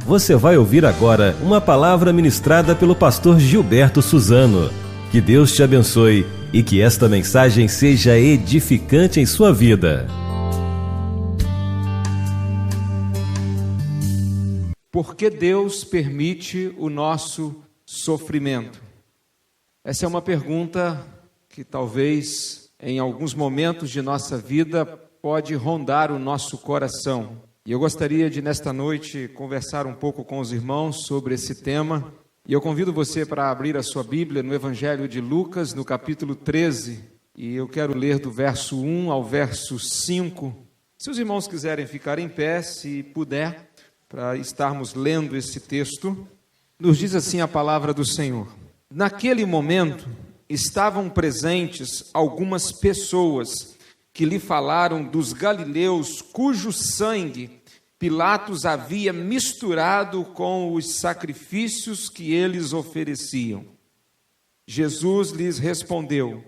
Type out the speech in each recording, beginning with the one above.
Você vai ouvir agora uma palavra ministrada pelo pastor Gilberto Suzano. Que Deus te abençoe e que esta mensagem seja edificante em sua vida. Por que Deus permite o nosso sofrimento? Essa é uma pergunta que talvez em alguns momentos de nossa vida pode rondar o nosso coração. E eu gostaria de, nesta noite, conversar um pouco com os irmãos sobre esse tema. E eu convido você para abrir a sua Bíblia no Evangelho de Lucas, no capítulo 13. E eu quero ler do verso 1 ao verso 5. Se os irmãos quiserem ficar em pé, se puder, para estarmos lendo esse texto, nos diz assim a palavra do Senhor. Naquele momento, estavam presentes algumas pessoas que lhe falaram dos galileus cujo sangue Pilatos havia misturado com os sacrifícios que eles ofereciam. Jesus lhes respondeu: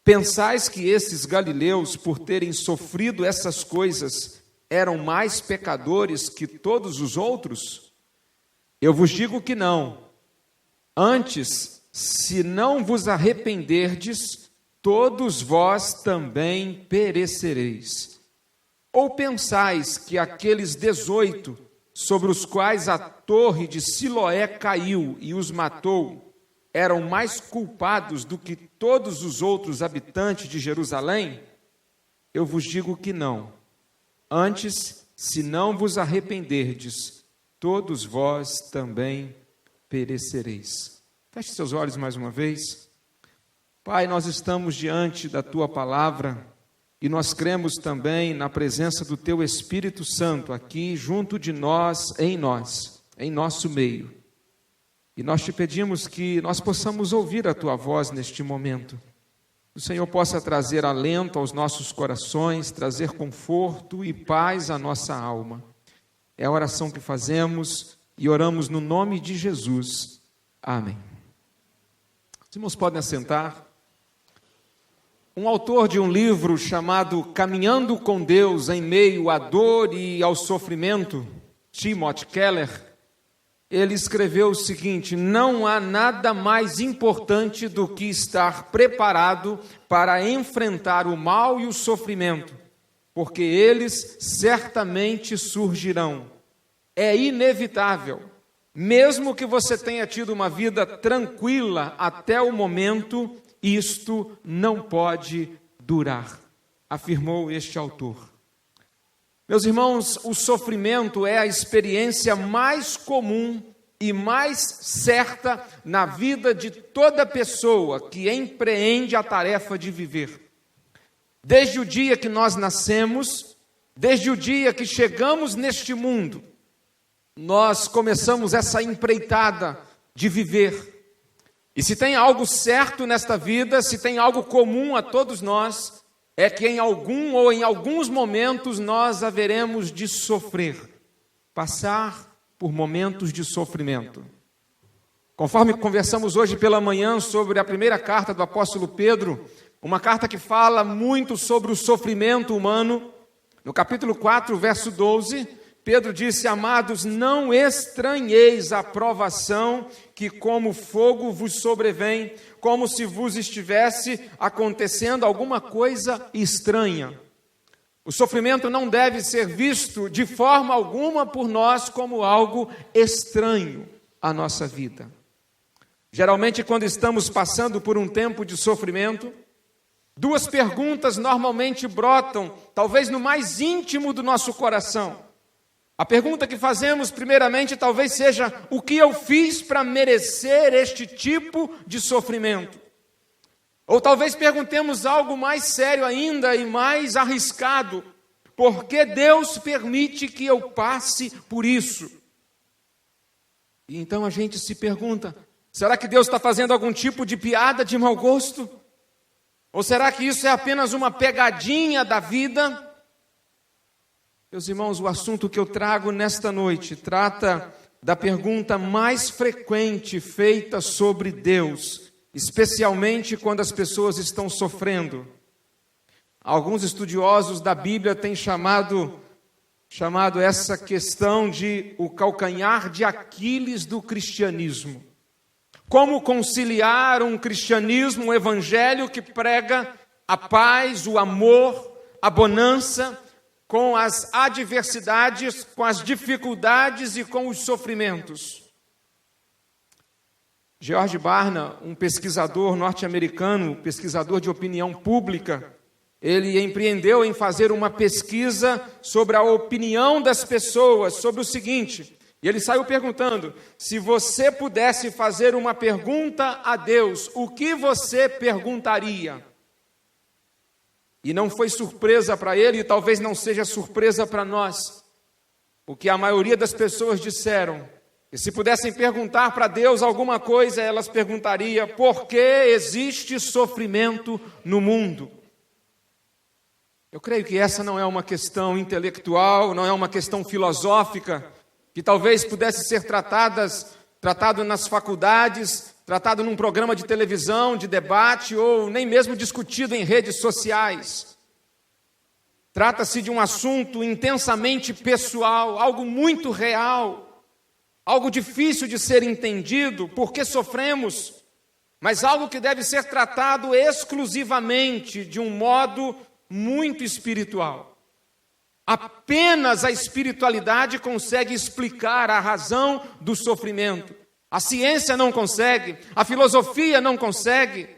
pensais que esses galileus, por terem sofrido essas coisas, eram mais pecadores que todos os outros? Eu vos digo que não. Antes, se não vos arrependerdes, todos vós também perecereis. Ou pensais que aqueles 18, sobre os quais a torre de Siloé caiu e os matou, eram mais culpados do que todos os outros habitantes de Jerusalém? Eu vos digo que não. Antes, se não vos arrependerdes, todos vós também perecereis. Feche seus olhos mais uma vez. Pai, nós estamos diante da Tua palavra e nós cremos também na presença do Teu Espírito Santo aqui junto de nós, em nosso meio. E nós te pedimos que nós possamos ouvir a Tua voz neste momento. O Senhor possa trazer alento aos nossos corações, trazer conforto e paz à nossa alma. É a oração que fazemos e oramos no nome de Jesus. Amém. Os irmãos podem assentar. Um autor de um livro chamado Caminhando com Deus em Meio à Dor e ao Sofrimento, Timothy Keller, ele escreveu o seguinte: não há nada mais importante do que estar preparado para enfrentar o mal e o sofrimento, porque eles certamente surgirão. É inevitável. Mesmo que você tenha tido uma vida tranquila até o momento, isto não pode durar, afirmou este autor. Meus irmãos, o sofrimento é a experiência mais comum e mais certa na vida de toda pessoa que empreende a tarefa de viver. Desde o dia que nós nascemos, desde o dia que chegamos neste mundo, nós começamos essa empreitada de viver. E se tem algo certo nesta vida, se tem algo comum a todos nós, é que em algum ou em alguns momentos nós haveremos de sofrer, passar por momentos de sofrimento. Conforme conversamos hoje pela manhã sobre a primeira carta do apóstolo Pedro, uma carta que fala muito sobre o sofrimento humano, no capítulo 4, verso 12, Pedro disse: amados, não estranheis a provação que como fogo vos sobrevém, como se vos estivesse acontecendo alguma coisa estranha. O sofrimento não deve ser visto de forma alguma por nós como algo estranho à nossa vida. Geralmente, quando estamos passando por um tempo de sofrimento, duas perguntas normalmente brotam, talvez no mais íntimo do nosso coração. A pergunta que fazemos primeiramente talvez seja: o que eu fiz para merecer este tipo de sofrimento? Ou talvez perguntemos algo mais sério ainda e mais arriscado: por que Deus permite que eu passe por isso? E então a gente se pergunta: será que Deus está fazendo algum tipo de piada de mau gosto? Ou será que isso é apenas uma pegadinha da vida? Meus irmãos, o assunto que eu trago nesta noite trata da pergunta mais frequente feita sobre Deus, especialmente quando as pessoas estão sofrendo. Alguns estudiosos da Bíblia têm chamado chamado essa questão de o calcanhar de Aquiles do cristianismo. Como conciliar um cristianismo, um evangelho que prega a paz, o amor, a bonança, com as adversidades, com as dificuldades e com os sofrimentos. George Barna, um pesquisador norte-americano, pesquisador de opinião pública, ele empreendeu em fazer uma pesquisa sobre a opinião das pessoas, sobre o seguinte, e ele saiu perguntando, se você pudesse fazer uma pergunta a Deus, o que você perguntaria? E não foi surpresa para ele, e talvez não seja surpresa para nós, o que a maioria das pessoas disseram. E se pudessem perguntar para Deus alguma coisa, elas perguntariam, por que existe sofrimento no mundo? Eu creio que essa não é uma questão intelectual, não é uma questão filosófica, que talvez pudesse ser tratado nas faculdades, tratado num programa de televisão, de debate, ou nem mesmo discutido em redes sociais. Trata-se de um assunto intensamente pessoal, algo muito real, algo difícil de ser entendido, porque sofremos, mas algo que deve ser tratado exclusivamente de um modo muito espiritual. Apenas a espiritualidade consegue explicar a razão do sofrimento. A ciência não consegue, a filosofia não consegue,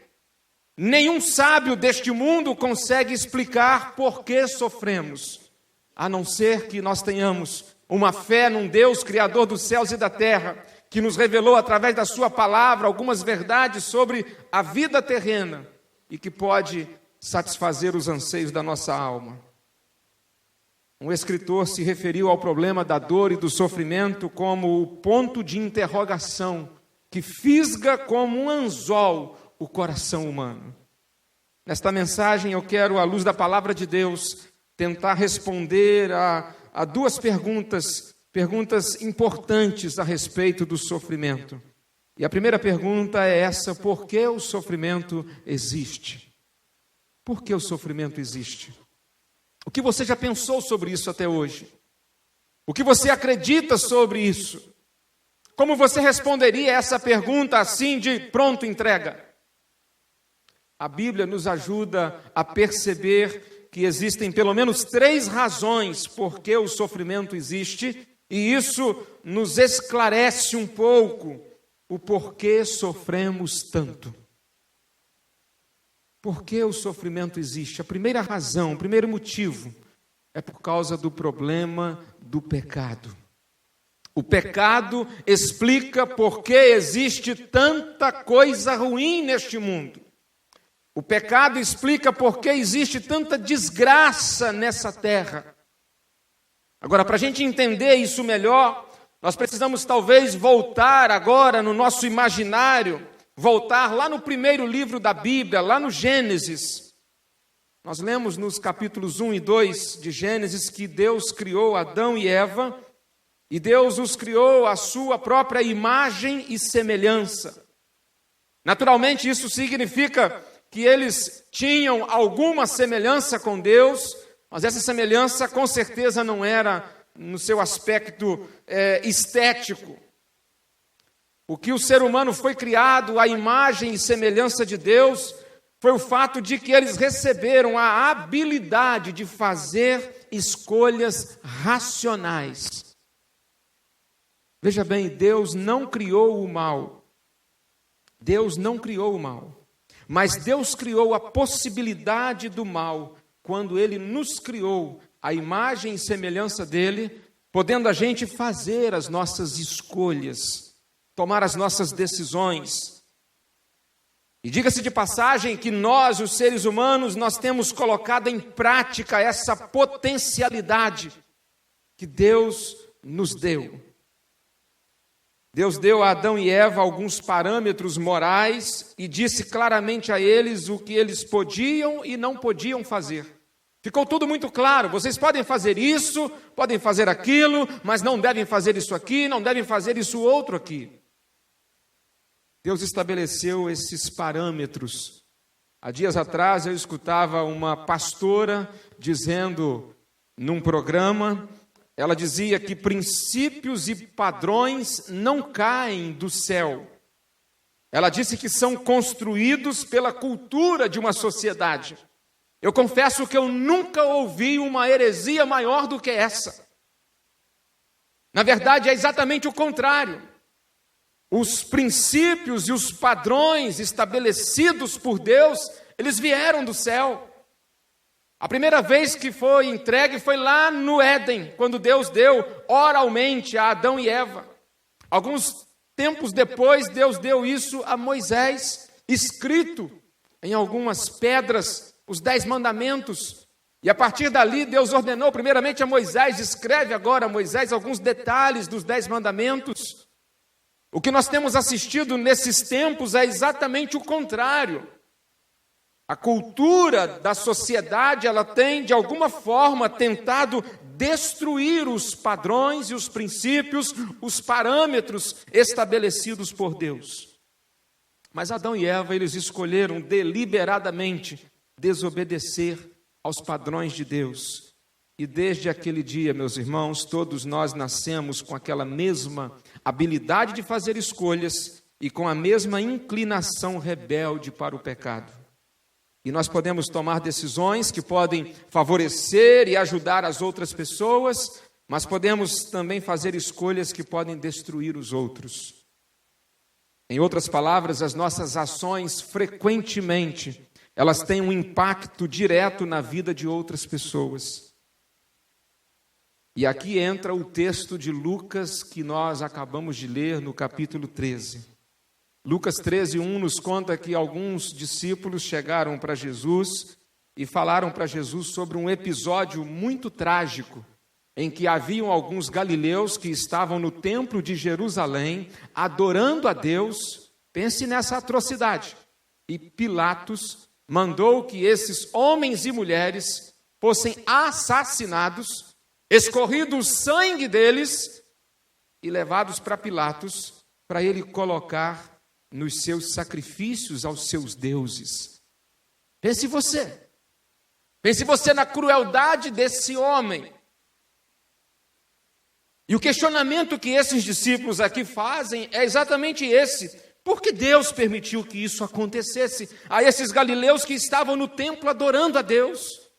nenhum sábio deste mundo consegue explicar por que sofremos, a não ser que nós tenhamos uma fé num Deus criador dos céus e da terra, que nos revelou através da sua palavra algumas verdades sobre a vida terrena e que pode satisfazer os anseios da nossa alma. Um escritor se referiu ao problema da dor e do sofrimento como o ponto de interrogação que fisga como um anzol o coração humano. Nesta mensagem eu quero, à luz da palavra de Deus, tentar responder a duas perguntas importantes a respeito do sofrimento. E a primeira pergunta é essa: por que o sofrimento existe? Por que o sofrimento existe? O que você já pensou sobre isso até hoje? O que você acredita sobre isso? Como você responderia essa pergunta assim de pronto entrega? A Bíblia nos ajuda a perceber que existem pelo menos 3 razões por que o sofrimento existe, e isso nos esclarece um pouco o porquê sofremos tanto. Por que o sofrimento existe? A primeira razão, o primeiro motivo é por causa do problema do pecado. O pecado explica por que existe tanta coisa ruim neste mundo. O pecado explica por que existe tanta desgraça nessa terra. Agora, para a gente entender isso melhor, nós precisamos talvez voltar agora no nosso imaginário, voltar lá no primeiro livro da Bíblia, lá no Gênesis. Nós lemos nos capítulos 1 e 2 de Gênesis que Deus criou Adão e Eva, e Deus os criou à sua própria imagem e semelhança. Naturalmente, isso significa que eles tinham alguma semelhança com Deus, mas essa semelhança com certeza não era no seu aspecto estético. O que o ser humano foi criado à imagem e semelhança de Deus foi o fato de que eles receberam a habilidade de fazer escolhas racionais. Veja bem, Deus não criou o mal. Deus não criou o mal. Mas Deus criou a possibilidade do mal quando Ele nos criou à imagem e semelhança dEle, podendo a gente fazer as nossas escolhas, tomar as nossas decisões. E diga-se de passagem que nós, os seres humanos, nós temos colocado em prática essa potencialidade que Deus nos deu. Deus deu a Adão e Eva alguns parâmetros morais e disse claramente a eles o que eles podiam e não podiam fazer. Ficou tudo muito claro, vocês podem fazer isso, podem fazer aquilo, mas não devem fazer isso aqui, não devem fazer isso outro aqui. Deus estabeleceu esses parâmetros. Há dias atrás eu escutava uma pastora dizendo num programa ela dizia que princípios e padrões não caem do céu. Ela disse que são construídos pela cultura de uma sociedade. Eu confesso que eu nunca ouvi uma heresia maior do que essa. Na verdade, é exatamente o contrário. Os princípios e os padrões estabelecidos por Deus, eles vieram do céu. A primeira vez que foi entregue foi lá no Éden, quando Deus deu oralmente a Adão e Eva. Alguns tempos depois, Deus deu isso a Moisés, escrito em algumas pedras, os 10 mandamentos. E a partir dali, Deus ordenou primeiramente a Moisés, escreve agora a Moisés alguns detalhes dos 10 mandamentos. O que nós temos assistido nesses tempos é exatamente o contrário. A cultura da sociedade, ela tem, de alguma forma, tentado destruir os padrões e os princípios, os parâmetros estabelecidos por Deus. Mas Adão e Eva, eles escolheram deliberadamente desobedecer aos padrões de Deus. E desde aquele dia, meus irmãos, todos nós nascemos com aquela mesma habilidade de fazer escolhas e com a mesma inclinação rebelde para o pecado. E nós podemos tomar decisões que podem favorecer e ajudar as outras pessoas, mas podemos também fazer escolhas que podem destruir os outros. Em outras palavras, as nossas ações frequentemente, elas têm um impacto direto na vida de outras pessoas. E aqui entra o texto de Lucas que nós acabamos de ler no capítulo 13. Lucas 13:1 nos conta que alguns discípulos chegaram para Jesus e falaram para Jesus sobre um episódio muito trágico, em que haviam alguns galileus que estavam no templo de Jerusalém, adorando a Deus. Pense nessa atrocidade. E Pilatos mandou que esses homens e mulheres fossem assassinados, escorrido o sangue deles e levados para Pilatos, para ele colocar nos seus sacrifícios aos seus deuses. Pense você na crueldade desse homem. E o questionamento que esses discípulos aqui fazem é exatamente esse: por que Deus permitiu que isso acontecesse a esses galileus que estavam no templo adorando a Deus?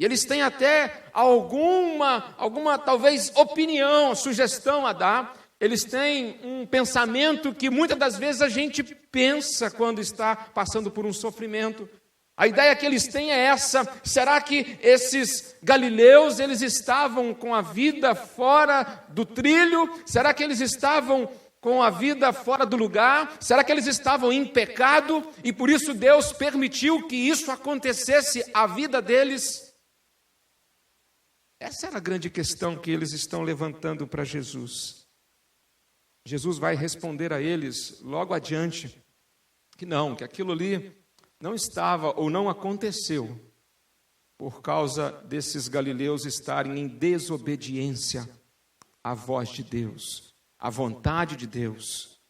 E eles têm até alguma talvez opinião, sugestão a dar. Eles têm um pensamento que muitas das vezes a gente pensa quando está passando por um sofrimento. A ideia que eles têm é essa: será que esses galileus, eles estavam com a vida fora do trilho? Será que eles estavam com a vida fora do lugar? Será que eles estavam em pecado e por isso Deus permitiu que isso acontecesse à vida deles? Essa era a grande questão que eles estão levantando para Jesus. Jesus vai responder a eles logo adiante que aquilo ali não estava ou não aconteceu por causa desses galileus estarem em desobediência à voz de Deus, à vontade de Deus.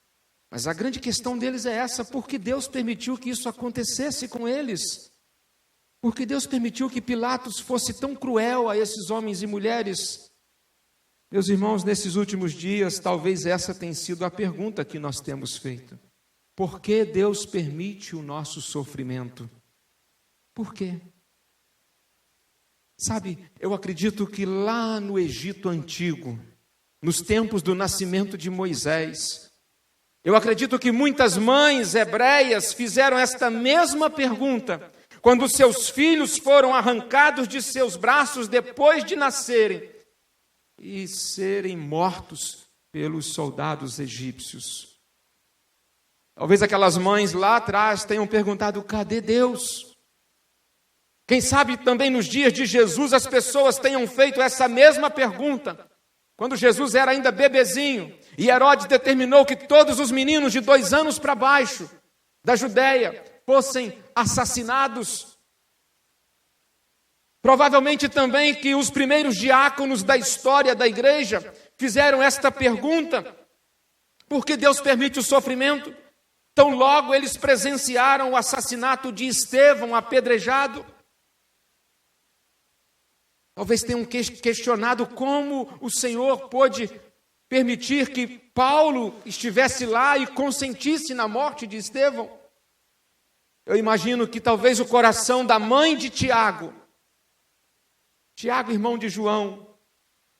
Mas a grande questão deles é essa: por que Deus permitiu que isso acontecesse com eles? Por que Deus permitiu que Pilatos fosse tão cruel a esses homens e mulheres? Meus irmãos, nesses últimos dias, talvez essa tenha sido a pergunta que nós temos feito. Por que Deus permite o nosso sofrimento? Por quê? Sabe, eu acredito que lá no Egito Antigo, nos tempos do nascimento de Moisés, eu acredito que muitas mães hebreias fizeram esta mesma pergunta quando seus filhos foram arrancados de seus braços depois de nascerem e serem mortos pelos soldados egípcios. Talvez aquelas mães lá atrás tenham perguntado: cadê Deus? Quem sabe também nos dias de Jesus as pessoas tenham feito essa mesma pergunta, quando Jesus era ainda bebezinho, e Herodes determinou que todos os meninos de 2 anos para baixo da Judéia fossem assassinados. Provavelmente também que os primeiros diáconos da história da igreja fizeram esta pergunta: por que Deus permite o sofrimento? Tão logo eles presenciaram o assassinato de Estevão apedrejado. Talvez tenham questionado como o Senhor pôde permitir que Paulo estivesse lá e consentisse na morte de Estevão. Eu imagino que talvez o coração da mãe de Tiago, irmão de João,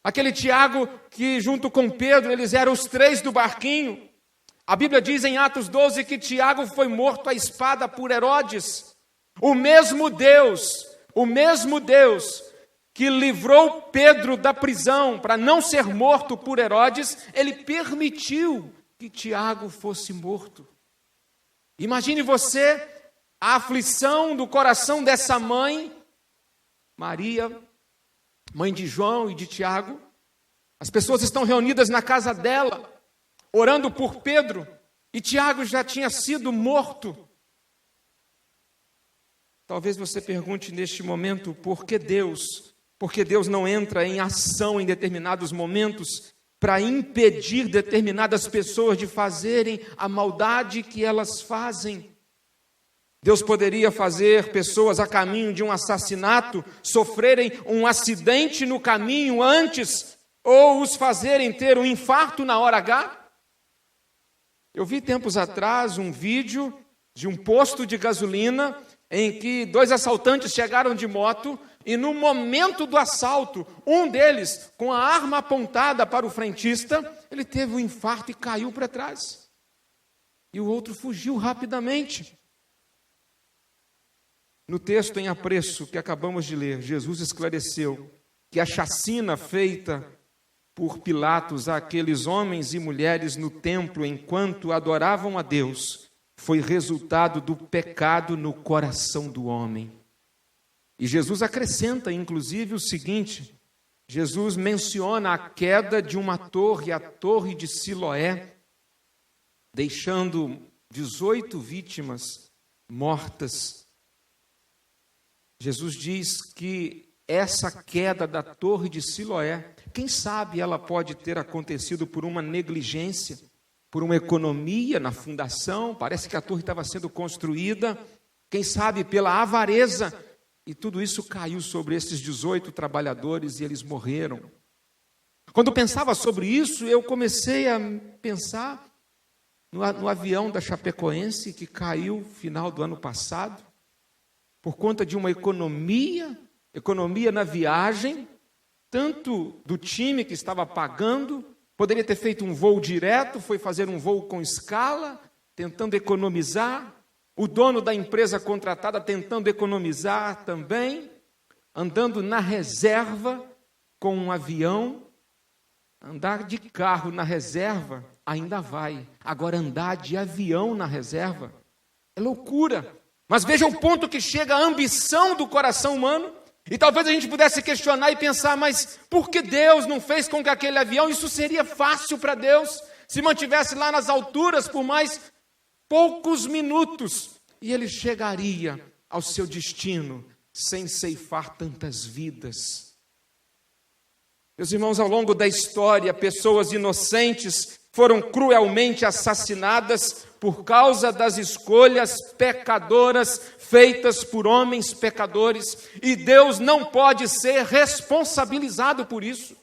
aquele Tiago que junto com Pedro, eles eram os três do barquinho. A Bíblia diz em Atos 12 que Tiago foi morto à espada por Herodes. O mesmo Deus que livrou Pedro da prisão para não ser morto por Herodes, ele permitiu que Tiago fosse morto. Imagine você a aflição do coração dessa mãe, Maria, mãe de João e de Tiago. As pessoas estão reunidas na casa dela, orando por Pedro, e Tiago já tinha sido morto. Talvez você pergunte neste momento, por que Deus não entra em ação em determinados momentos para impedir determinadas pessoas de fazerem a maldade que elas fazem? Deus poderia fazer pessoas a caminho de um assassinato sofrerem um acidente no caminho antes, ou os fazerem ter um infarto na hora H? Eu vi tempos atrás um vídeo de um posto de gasolina em que 2 assaltantes chegaram de moto e no momento do assalto, um deles, com a arma apontada para o frentista, ele teve um infarto e caiu para trás. E o outro fugiu rapidamente. No texto em apreço que acabamos de ler, Jesus esclareceu que a chacina feita por Pilatos àqueles homens e mulheres no templo enquanto adoravam a Deus foi resultado do pecado no coração do homem. E Jesus acrescenta, inclusive, o seguinte: Jesus menciona a queda de uma torre, a Torre de Siloé, deixando 18 vítimas mortas. Jesus diz que essa queda da Torre de Siloé, quem sabe ela pode ter acontecido por uma negligência, por uma economia na fundação, parece que a torre estava sendo construída, quem sabe pela avareza, e tudo isso caiu sobre esses 18 trabalhadores e eles morreram. Quando pensava sobre isso, eu comecei a pensar no avião da Chapecoense que caiu no final do ano passado, por conta de uma economia na viagem, tanto do time que estava pagando, poderia ter feito um voo direto, foi fazer um voo com escala, tentando economizar, o dono da empresa contratada tentando economizar também, andando na reserva com um avião. Andar de carro na reserva ainda vai, agora andar de avião na reserva é loucura. Mas veja o ponto que chega a ambição do coração humano. E talvez a gente pudesse questionar e pensar, mas por que Deus não fez com que aquele avião, isso seria fácil para Deus, se mantivesse lá nas alturas por mais poucos minutos, e ele chegaria ao seu destino sem ceifar tantas vidas. Meus irmãos, ao longo da história, pessoas inocentes foram cruelmente assassinadas por causa das escolhas pecadoras feitas por homens pecadores, e Deus não pode ser responsabilizado por isso.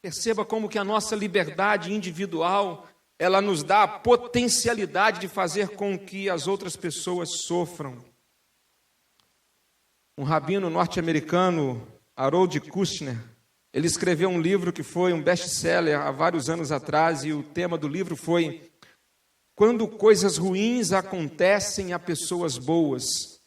Perceba como que a nossa liberdade individual, ela nos dá a potencialidade de fazer com que as outras pessoas sofram. Um rabino norte-americano, Harold Kushner, ele escreveu um livro que foi um best-seller há vários anos atrás, e o tema do livro foi Quando Coisas Ruins Acontecem a Pessoas Boas.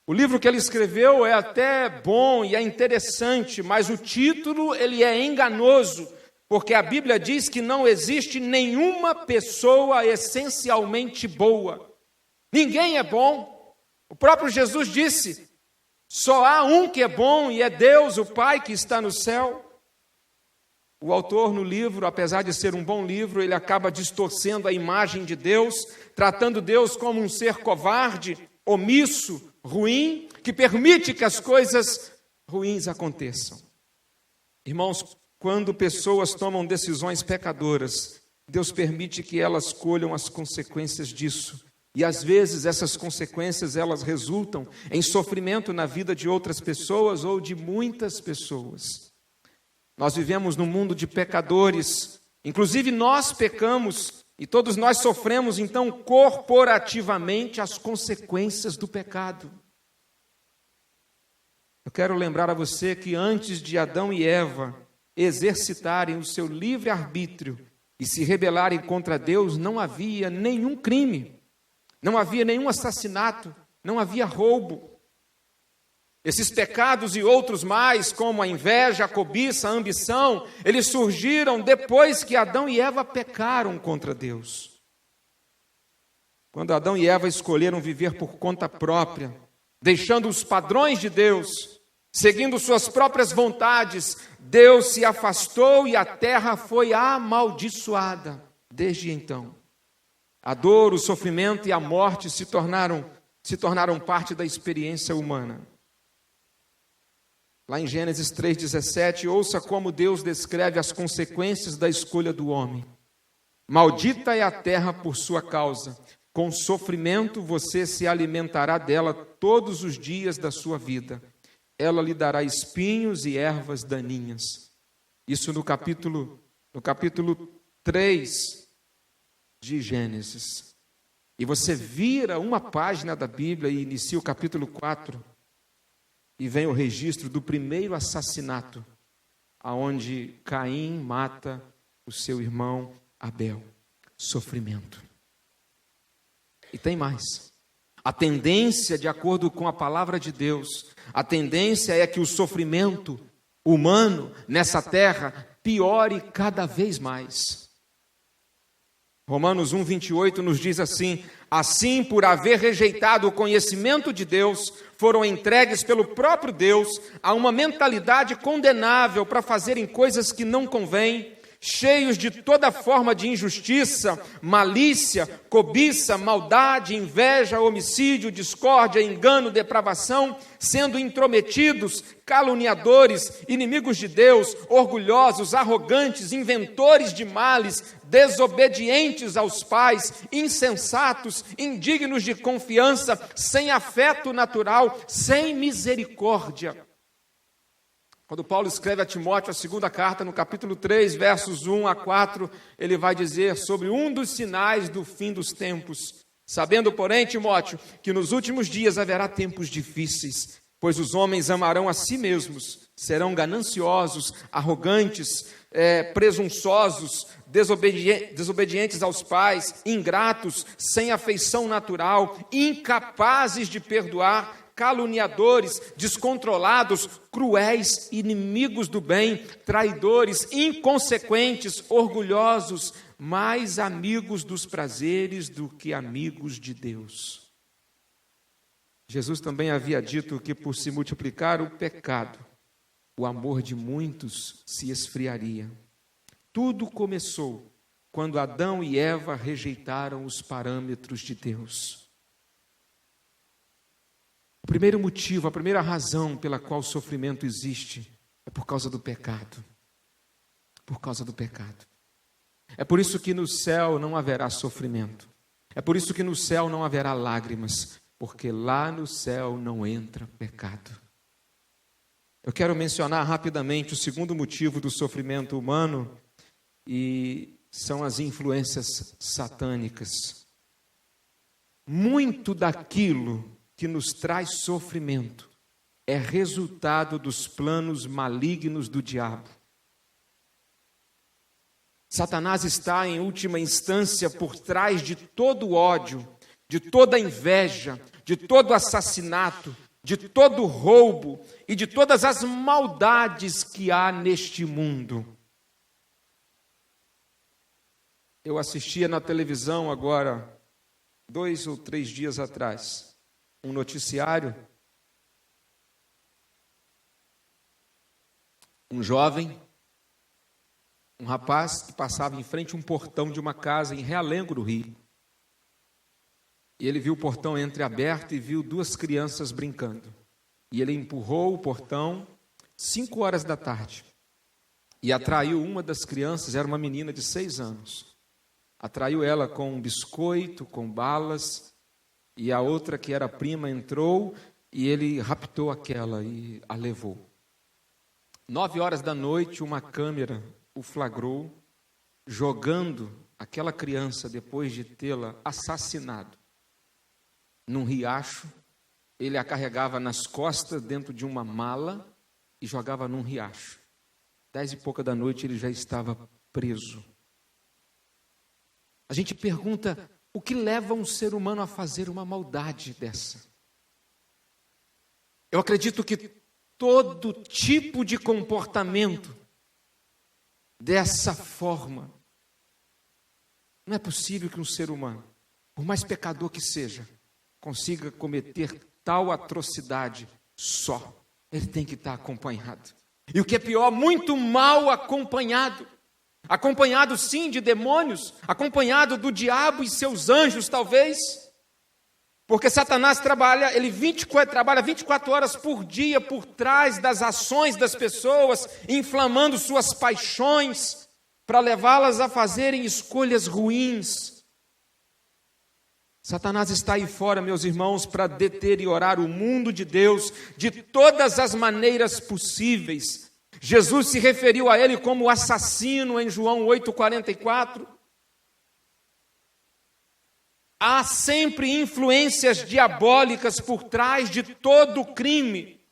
O livro que ele escreveu é até bom e é interessante, mas o título ele é enganoso, porque a Bíblia diz que não existe nenhuma pessoa essencialmente boa. Ninguém é bom. O próprio Jesus disse: só há um que é bom e é Deus, o Pai que está no céu. O autor no livro, apesar de ser um bom livro, ele acaba distorcendo a imagem de Deus, tratando Deus como um ser covarde, omisso, ruim, que permite que as coisas ruins aconteçam. Irmãos, quando pessoas tomam decisões pecadoras, Deus permite que elas colham as consequências disso, E às vezes essas consequências elas resultam em sofrimento na vida de outras pessoas ou de muitas pessoas. Nós vivemos num mundo de pecadores, inclusive nós pecamos e todos nós sofremos então corporativamente as consequências do pecado. Eu quero lembrar a você que antes de Adão e Eva exercitarem o seu livre-arbítrio e se rebelarem contra Deus, não havia nenhum crime, não havia nenhum assassinato, não havia roubo. Esses pecados e outros mais, como a inveja, a cobiça, a ambição, eles surgiram depois que Adão e Eva pecaram contra Deus. Quando Adão e Eva escolheram viver por conta própria, deixando os padrões de Deus, seguindo suas próprias vontades, Deus se afastou e a terra foi amaldiçoada. Desde então, a dor, o sofrimento e a morte se tornaram parte da experiência humana. Lá em Gênesis 3,17, ouça como Deus descreve as consequências da escolha do homem. Maldita é a terra por sua causa. Com sofrimento você se alimentará dela todos os dias da sua vida. Ela lhe dará espinhos e ervas daninhas. Isso no capítulo 3 de Gênesis. E você vira uma página da Bíblia e inicia o capítulo 4. E vem o registro do primeiro assassinato, aonde Caim mata o seu irmão Abel. Sofrimento. E tem mais. A tendência, de acordo com a palavra de Deus, a tendência é que o sofrimento humano nessa terra piore cada vez mais. Romanos 1,28 nos diz assim: assim, por haver rejeitado o conhecimento de Deus, foram entregues pelo próprio Deus a uma mentalidade condenável para fazerem coisas que não convêm, cheios de toda forma de injustiça, malícia, cobiça, maldade, inveja, homicídio, discórdia, engano, depravação, sendo intrometidos, caluniadores, inimigos de Deus, orgulhosos, arrogantes, inventores de males, desobedientes aos pais, insensatos, indignos de confiança, sem afeto natural, sem misericórdia. Quando Paulo escreve a Timóteo a segunda carta, no capítulo 3, versos 1 a 4, ele vai dizer sobre um dos sinais do fim dos tempos. Sabendo, porém, Timóteo, que nos últimos dias haverá tempos difíceis, pois os homens amarão a si mesmos, serão gananciosos, arrogantes, presunçosos, desobedientes aos pais, ingratos, sem afeição natural, incapazes de perdoar, caluniadores, descontrolados, cruéis, inimigos do bem, traidores, inconsequentes, orgulhosos, mais amigos dos prazeres do que amigos de Deus. Jesus também havia dito que por se multiplicar o pecado, o amor de muitos se esfriaria. Tudo começou quando Adão e Eva rejeitaram os parâmetros de Deus. O primeiro motivo, a primeira razão pela qual o sofrimento existe é por causa do pecado. Por causa do pecado. É por isso que no céu não haverá sofrimento. É por isso que no céu não haverá lágrimas, porque lá no céu não entra pecado. Eu quero mencionar rapidamente o segundo motivo do sofrimento humano, e são as influências satânicas. Muito daquilo que nos traz sofrimento é resultado dos planos malignos do diabo. Satanás está, em última instância, por trás de todo o ódio, de toda a inveja, de todo o assassinato, de todo o roubo e de todas as maldades que há neste mundo. Eu assistia na televisão agora, 2 ou 3 dias atrás, um noticiário. Um jovem, um rapaz que passava em frente a um portão de uma casa em Realengo, no Rio. E ele viu o portão entreaberto e viu 2 crianças brincando. E ele empurrou o portão 5 horas da tarde. E atraiu uma das crianças, era uma menina de 6 anos. Atraiu ela com um biscoito, com balas, e a outra, que era prima, entrou e ele raptou aquela e a levou. 9 horas da noite, uma câmera o flagrou jogando aquela criança, depois de tê-la assassinado, num riacho. Ele a carregava nas costas dentro de uma mala e jogava num riacho. 10h pouca da noite ele já estava preso. A gente pergunta, o que leva um ser humano a fazer uma maldade dessa? Eu acredito que todo tipo de comportamento dessa forma, não é possível que um ser humano, por mais pecador que seja, consiga cometer tal atrocidade só. Ele tem que estar acompanhado. E o que é pior, muito mal acompanhado. Acompanhado sim de demônios, acompanhado do diabo e seus anjos talvez. Porque Satanás trabalha 24 horas por dia por trás das ações das pessoas, inflamando suas paixões, para levá-las a fazerem escolhas ruins. Satanás está aí fora, meus irmãos, para deteriorar o mundo de Deus de todas as maneiras possíveis. Jesus se referiu a ele como assassino em João 8,44. Há sempre influências diabólicas por trás de todo crime.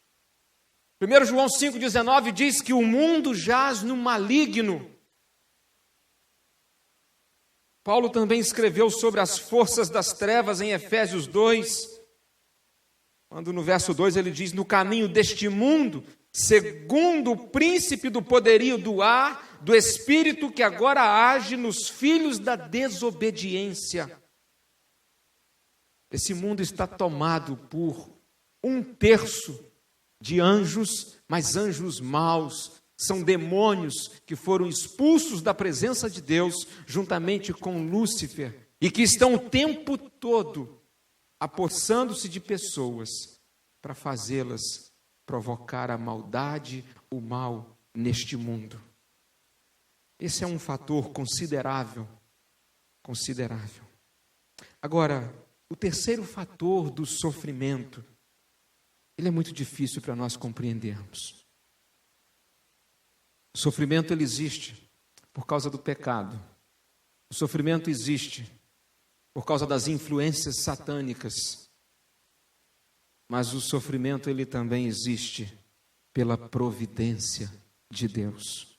1 João 5,19 diz que o mundo jaz no maligno. Paulo também escreveu sobre as forças das trevas em Efésios 2, quando no verso 2 ele diz: no caminho deste mundo, segundo o príncipe do poderio do ar, do espírito que agora age nos filhos da desobediência. Esse mundo está tomado por 1/3 de anjos, mas anjos maus. São demônios que foram expulsos da presença de Deus, juntamente com Lúcifer, e que estão o tempo todo apossando-se de pessoas para fazê-las provocar a maldade, o mal neste mundo. Esse é um fator considerável. Agora, o terceiro fator do sofrimento, ele é muito difícil para nós compreendermos. O sofrimento, ele existe por causa do pecado. O sofrimento existe por causa das influências satânicas. Mas o sofrimento, ele também existe pela providência de Deus.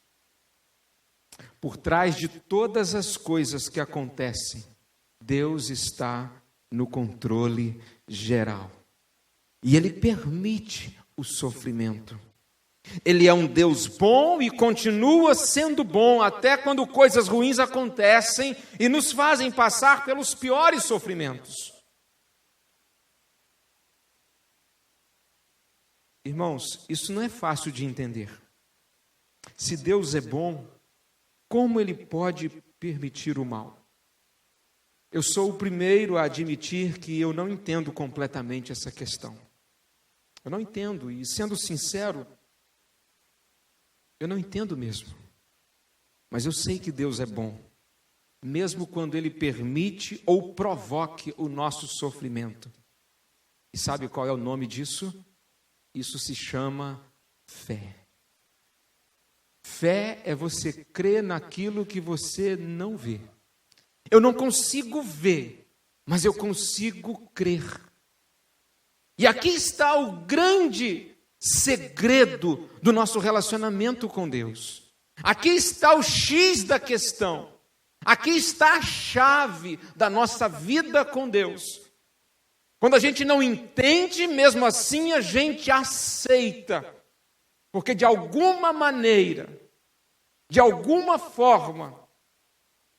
Por trás de todas as coisas que acontecem, Deus está no controle geral. E Ele permite o sofrimento. Ele é um Deus bom e continua sendo bom até quando coisas ruins acontecem e nos fazem passar pelos piores sofrimentos. Irmãos, isso não é fácil de entender. Se Deus é bom, como Ele pode permitir o mal? Eu sou o primeiro a admitir que eu não entendo completamente essa questão. Eu não entendo, e sendo sincero, eu não entendo mesmo. Mas eu sei que Deus é bom, mesmo quando Ele permite ou provoque o nosso sofrimento. E sabe qual é o nome disso? Isso se chama fé. Fé é você crer naquilo que você não vê. Eu não consigo ver, mas eu consigo crer. E aqui está o grande segredo do nosso relacionamento com Deus. Aqui está o X da questão. Aqui está a chave da nossa vida com Deus. Quando a gente não entende, mesmo assim a gente aceita. Porque de alguma maneira, de alguma forma,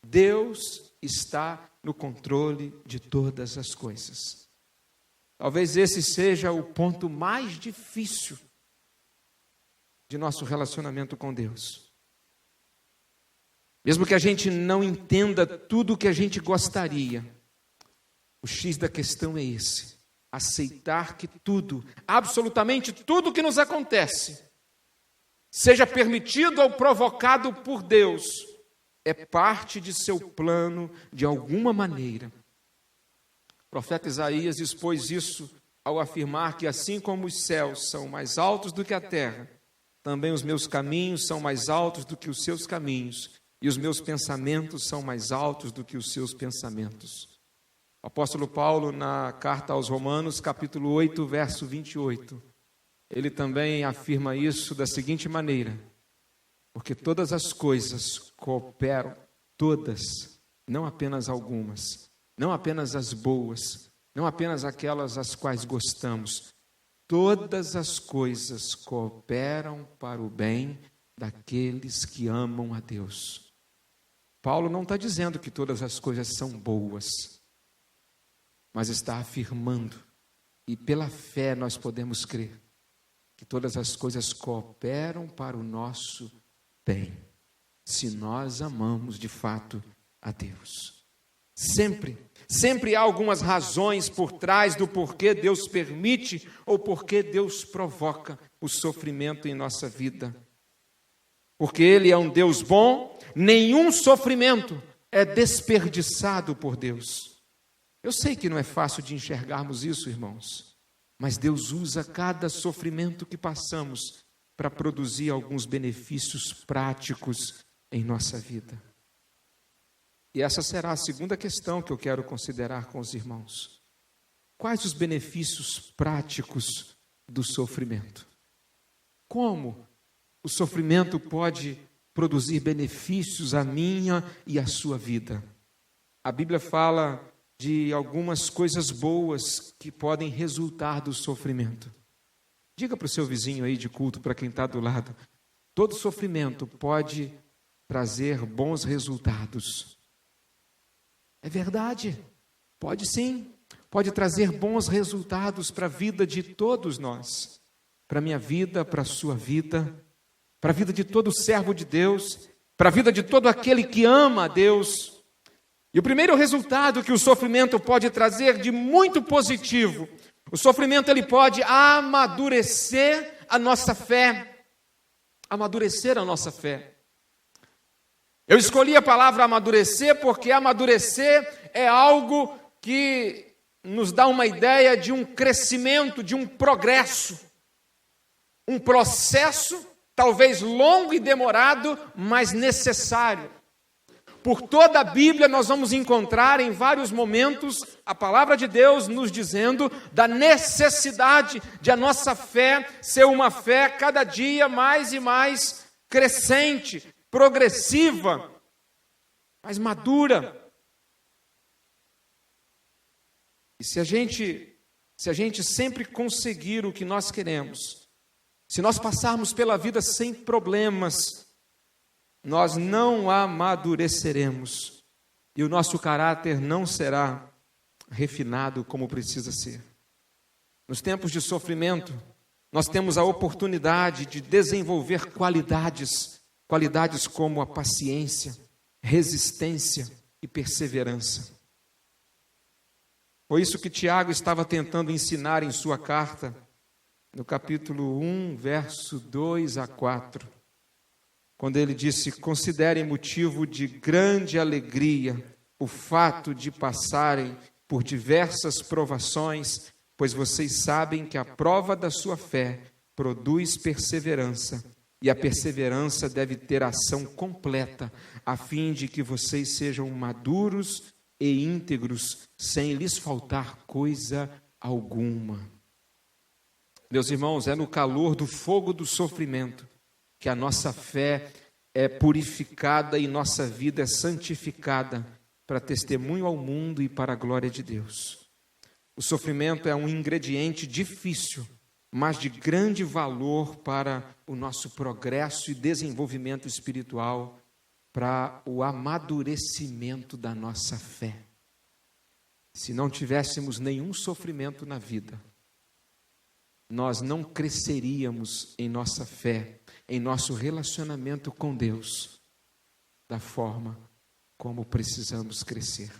Deus está no controle de todas as coisas. Talvez esse seja o ponto mais difícil de nosso relacionamento com Deus. Mesmo que a gente não entenda tudo o que a gente gostaria, o X da questão é esse: aceitar que tudo, absolutamente tudo que nos acontece, seja permitido ou provocado por Deus, é parte de seu plano de alguma maneira. O profeta Isaías expôs isso ao afirmar que assim como os céus são mais altos do que a terra, também os meus caminhos são mais altos do que os seus caminhos, e os meus pensamentos são mais altos do que os seus pensamentos. O apóstolo Paulo, na carta aos Romanos, capítulo 8, verso 28, ele também afirma isso da seguinte maneira: porque todas as coisas cooperam, todas, não apenas algumas, não apenas as boas, não apenas aquelas às quais gostamos, todas as coisas cooperam para o bem daqueles que amam a Deus. Paulo não está dizendo que todas as coisas são boas, mas está afirmando, e pela fé nós podemos crer, que todas as coisas cooperam para o nosso bem, se nós amamos de fato a Deus. Sempre há algumas razões por trás do porquê Deus permite ou porquê Deus provoca o sofrimento em nossa vida. Porque Ele é um Deus bom, nenhum sofrimento é desperdiçado por Deus. Eu sei que não é fácil de enxergarmos isso, irmãos, mas Deus usa cada sofrimento que passamos para produzir alguns benefícios práticos em nossa vida. E essa será a segunda questão que eu quero considerar com os irmãos. Quais os benefícios práticos do sofrimento? Como o sofrimento pode produzir benefícios à minha e à sua vida? A Bíblia fala de algumas coisas boas que podem resultar do sofrimento. Diga para o seu vizinho aí de culto, para quem está do lado, todo sofrimento pode trazer bons resultados. É verdade, pode sim, pode trazer bons resultados para a vida de todos nós, para a minha vida, para a sua vida, para a vida de todo servo de Deus, para a vida de todo aquele que ama a Deus. E o primeiro resultado que o sofrimento pode trazer de muito positivo, o sofrimento ele pode amadurecer a nossa fé. Amadurecer a nossa fé. Eu escolhi a palavra amadurecer porque amadurecer é algo que nos dá uma ideia de um crescimento, de um progresso. Um processo, talvez longo e demorado, mas necessário. Por toda a Bíblia nós vamos encontrar em vários momentos a palavra de Deus nos dizendo da necessidade de a nossa fé ser uma fé cada dia mais e mais crescente, progressiva, mais madura. E se a gente sempre conseguir o que nós queremos, se nós passarmos pela vida sem problemas, nós não amadureceremos e o nosso caráter não será refinado como precisa ser. Nos tempos de sofrimento, nós temos a oportunidade de desenvolver qualidades como a paciência, resistência e perseverança. Foi isso que Tiago estava tentando ensinar em sua carta, no capítulo 1, verso 2 a 4. Quando ele disse: considerem motivo de grande alegria o fato de passarem por diversas provações, pois vocês sabem que a prova da sua fé produz perseverança, e a perseverança deve ter ação completa, a fim de que vocês sejam maduros e íntegros, sem lhes faltar coisa alguma. Meus irmãos, é no calor do fogo do sofrimento que a nossa fé é purificada e nossa vida é santificada para testemunho ao mundo e para a glória de Deus. O sofrimento é um ingrediente difícil, mas de grande valor para o nosso progresso e desenvolvimento espiritual, para o amadurecimento da nossa fé. Se não tivéssemos nenhum sofrimento na vida, nós não cresceríamos em nossa fé, em nosso relacionamento com Deus, da forma como precisamos crescer.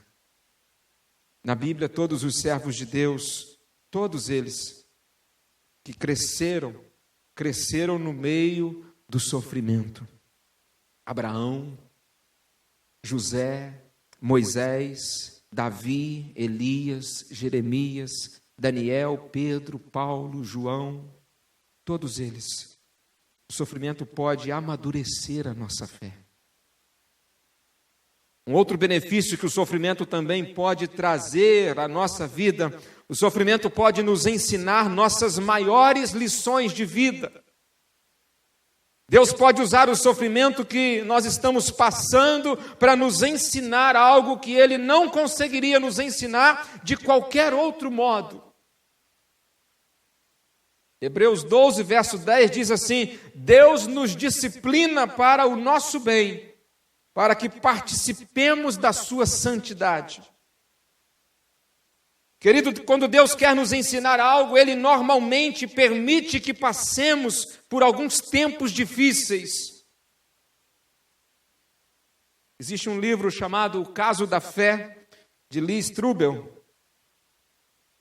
Na Bíblia, todos os servos de Deus, todos eles que cresceram no meio do sofrimento. Abraão, José, Moisés, Davi, Elias, Jeremias, Daniel, Pedro, Paulo, João, todos eles. O sofrimento pode amadurecer a nossa fé. Um outro benefício que o sofrimento também pode trazer à nossa vida, o sofrimento pode nos ensinar nossas maiores lições de vida. Deus pode usar o sofrimento que nós estamos passando para nos ensinar algo que Ele não conseguiria nos ensinar de qualquer outro modo. Hebreus 12, verso 10 diz assim: Deus nos disciplina para o nosso bem, para que participemos da sua santidade. Querido, quando Deus quer nos ensinar algo, Ele normalmente permite que passemos por alguns tempos difíceis. Existe um livro chamado O Caso da Fé, de Lee Strobel.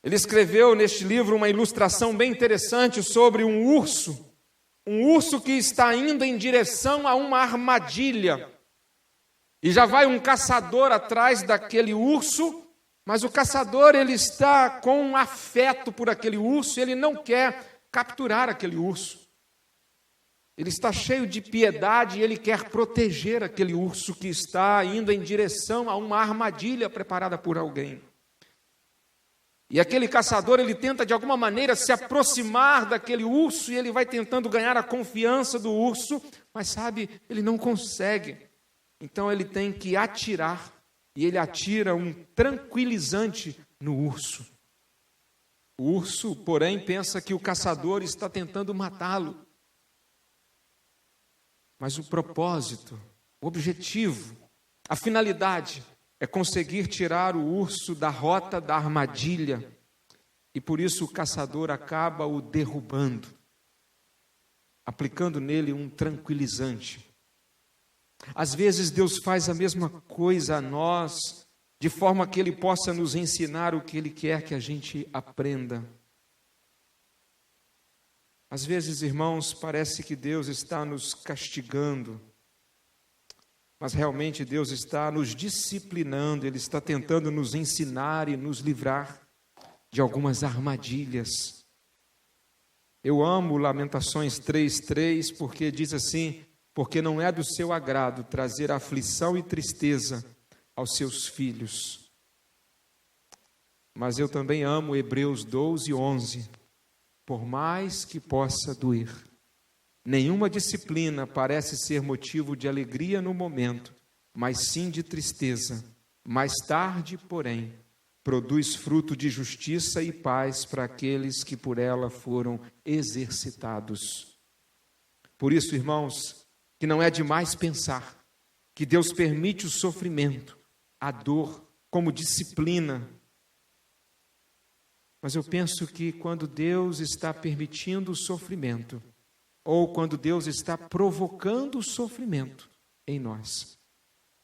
Ele escreveu neste livro uma ilustração bem interessante sobre um urso que está indo em direção a uma armadilha. E já vai um caçador atrás daquele urso, mas o caçador ele está com um afeto por aquele urso, ele não quer capturar aquele urso. Ele está cheio de piedade e ele quer proteger aquele urso que está indo em direção a uma armadilha preparada por alguém. E aquele caçador, ele tenta de alguma maneira se aproximar daquele urso e ele vai tentando ganhar a confiança do urso, mas sabe, ele não consegue. Então ele tem que atirar e ele atira um tranquilizante no urso. O urso, porém, pensa que o caçador está tentando matá-lo. Mas o propósito, o objetivo, a finalidade é conseguir tirar o urso da rota da armadilha. E por isso o caçador acaba o derrubando, aplicando nele um tranquilizante. Às vezes Deus faz a mesma coisa a nós, de forma que Ele possa nos ensinar o que Ele quer que a gente aprenda. Às vezes, irmãos, parece que Deus está nos castigando, mas realmente Deus está nos disciplinando, Ele está tentando nos ensinar e nos livrar de algumas armadilhas. Eu amo Lamentações 3:3, porque diz assim: porque não é do seu agrado trazer aflição e tristeza aos seus filhos. Mas eu também amo Hebreus 12:11, por mais que possa doer. Nenhuma disciplina parece ser motivo de alegria no momento, mas sim de tristeza. Mais tarde, porém, produz fruto de justiça e paz para aqueles que por ela foram exercitados. Por isso, irmãos, que não é demais pensar que Deus permite o sofrimento, a dor, como disciplina. Mas eu penso que quando Deus está permitindo o sofrimento, ou quando Deus está provocando o sofrimento em nós,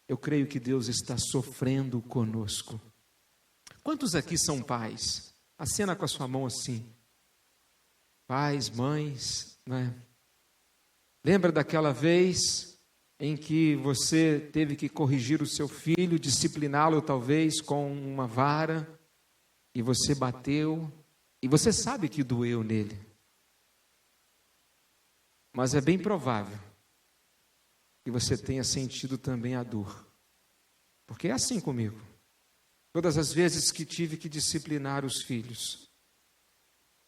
eu creio que Deus está sofrendo conosco. Quantos aqui são pais? Acena com a sua mão assim. Pais, mães, né? Lembra daquela vez em que você teve que corrigir o seu filho, discipliná-lo talvez com uma vara, e você bateu, e você sabe que doeu nele. Mas é bem provável que você tenha sentido também a dor. Porque é assim comigo. Todas as vezes que tive que disciplinar os filhos,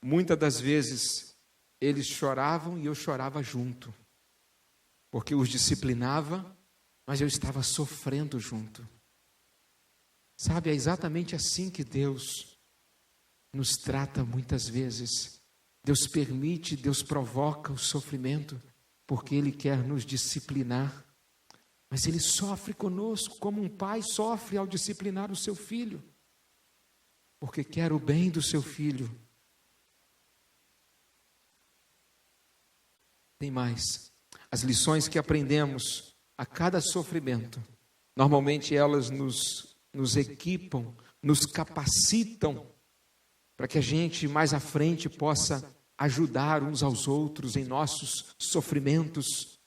muitas das vezes eles choravam e eu chorava junto. Porque eu os disciplinava, mas eu estava sofrendo junto. Sabe, é exatamente assim que Deus nos trata muitas vezes. Deus permite, Deus provoca o sofrimento, porque Ele quer nos disciplinar. Mas Ele sofre conosco, como um pai sofre ao disciplinar o seu filho, porque quer o bem do seu filho. Tem mais. As lições que aprendemos a cada sofrimento, normalmente elas nos equipam, nos capacitam, para que a gente mais à frente possa ajudar uns aos outros em nossos sofrimentos.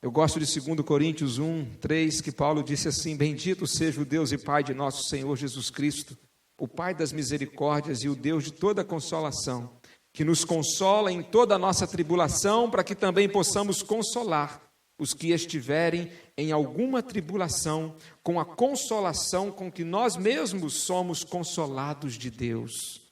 Eu gosto de 2 Coríntios 1:3, que Paulo disse assim: bendito seja o Deus e Pai de nosso Senhor Jesus Cristo, o Pai das misericórdias e o Deus de toda consolação, que nos consola em toda a nossa tribulação, para que também possamos consolar os que estiverem em alguma tribulação, com a consolação com que nós mesmos somos consolados de Deus.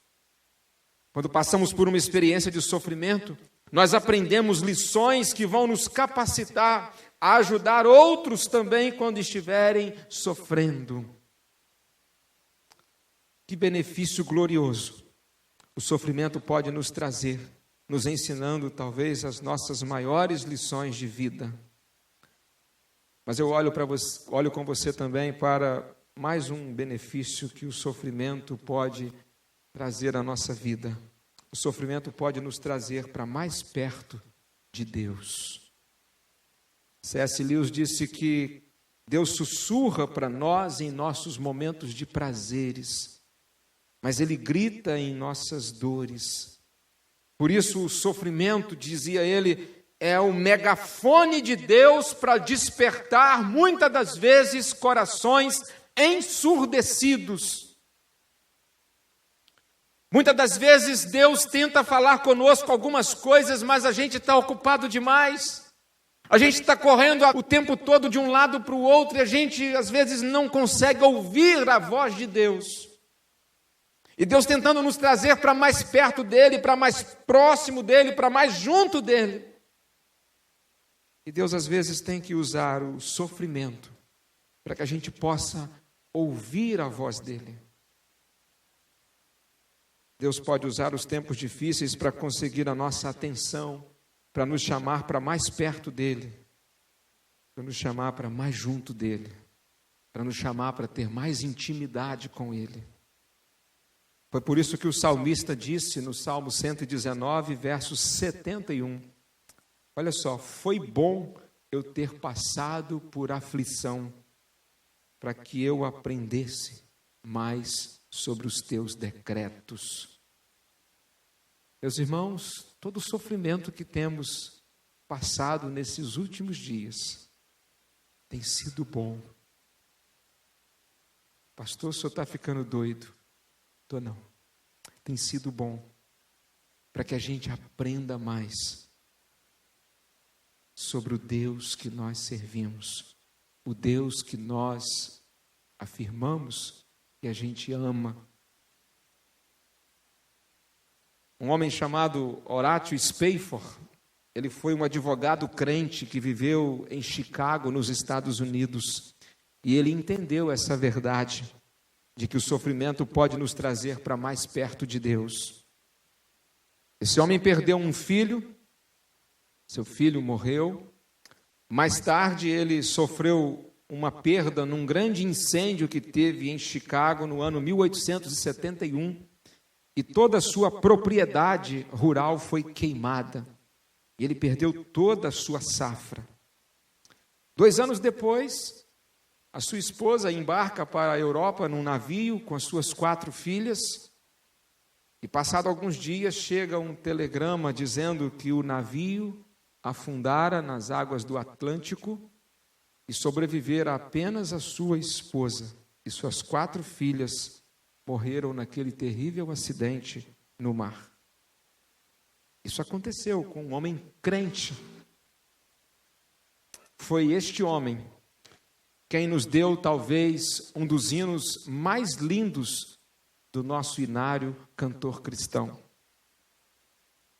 Quando passamos por uma experiência de sofrimento, nós aprendemos lições que vão nos capacitar a ajudar outros também quando estiverem sofrendo. Que benefício glorioso o sofrimento pode nos trazer, nos ensinando talvez as nossas maiores lições de vida. Mas eu olho com você também para mais um benefício que o sofrimento pode trazer à nossa vida. O sofrimento pode nos trazer para mais perto de Deus. C.S. Lewis disse que Deus sussurra para nós em nossos momentos de prazeres, mas Ele grita em nossas dores. Por isso o sofrimento, dizia ele, é o megafone de Deus para despertar, muitas das vezes, corações ensurdecidos. Muitas das vezes Deus tenta falar conosco algumas coisas, mas a gente está ocupado demais. A gente está correndo o tempo todo de um lado para o outro e a gente às vezes não consegue ouvir a voz de Deus. E Deus tentando nos trazer para mais perto dEle, para mais próximo dEle, para mais junto dEle. E Deus às vezes tem que usar o sofrimento para que a gente possa ouvir a voz dEle. Deus pode usar os tempos difíceis para conseguir a nossa atenção, para nos chamar para mais perto dEle, para nos chamar para mais junto dEle, para nos chamar para ter mais intimidade com Ele. Foi por isso que o salmista disse no Salmo 119, verso 71, olha só, foi bom eu ter passado por aflição, para que eu aprendesse mais sobre os teus decretos. Meus irmãos, todo o sofrimento que temos passado nesses últimos dias tem sido bom. Pastor, o senhor está ficando doido? Estou não. Tem sido bom para que a gente aprenda mais sobre o Deus que nós servimos, o Deus que nós afirmamos que a gente ama. Um homem chamado Horatio Spafford, ele foi um advogado crente que viveu em Chicago, nos Estados Unidos, e ele entendeu essa verdade de que o sofrimento pode nos trazer para mais perto de Deus. Esse homem perdeu um filho, seu filho morreu. Mais tarde ele sofreu uma perda num grande incêndio que teve em Chicago no ano 1871, e toda a sua propriedade rural foi queimada. E ele perdeu toda a sua safra. 2 anos depois, a sua esposa embarca para a Europa num navio com as suas 4 filhas. E passado alguns dias chega um telegrama dizendo que o navio afundara nas águas do Atlântico e sobrevivera apenas a sua esposa. E suas 4 filhas morreram naquele terrível acidente no mar. Isso aconteceu com um homem crente. Foi este homem quem nos deu talvez um dos hinos mais lindos do nosso hinário cantor cristão.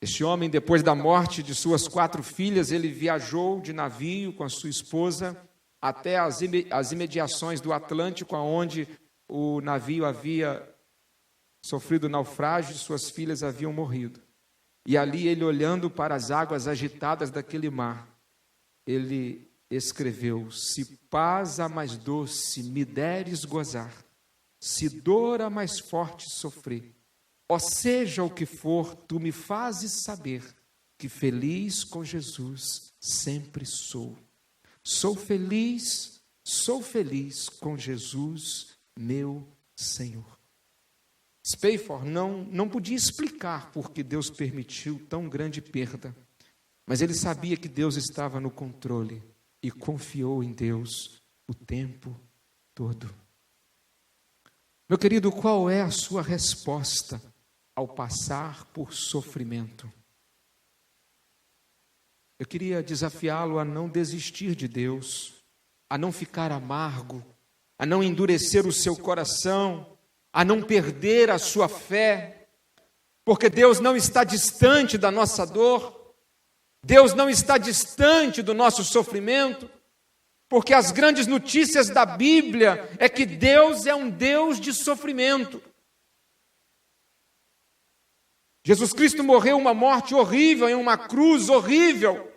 Este homem, depois da morte de suas 4 filhas, ele viajou de navio com a sua esposa até as imediações do Atlântico, onde o navio havia sofrido naufrágio e suas filhas haviam morrido. E ali ele, olhando para as águas agitadas daquele mar, ele escreveu: se paz a mais doce me deres gozar, se dor a mais forte sofrer, ó seja o que for, tu me fazes saber que feliz com Jesus sempre sou. Sou feliz com Jesus, meu Senhor. Spafford não podia explicar por que Deus permitiu tão grande perda, mas ele sabia que Deus estava no controle. e confiou em Deus o tempo todo. Meu querido, qual é a sua resposta ao passar por sofrimento? Eu queria desafiá-lo a não desistir de Deus, a não ficar amargo, a não endurecer o seu coração, a não perder a sua fé, porque Deus não está distante da nossa dor, Deus não está distante do nosso sofrimento, porque as grandes notícias da Bíblia é que Deus é um Deus de sofrimento. Jesus Cristo morreu uma morte horrível, em uma cruz horrível,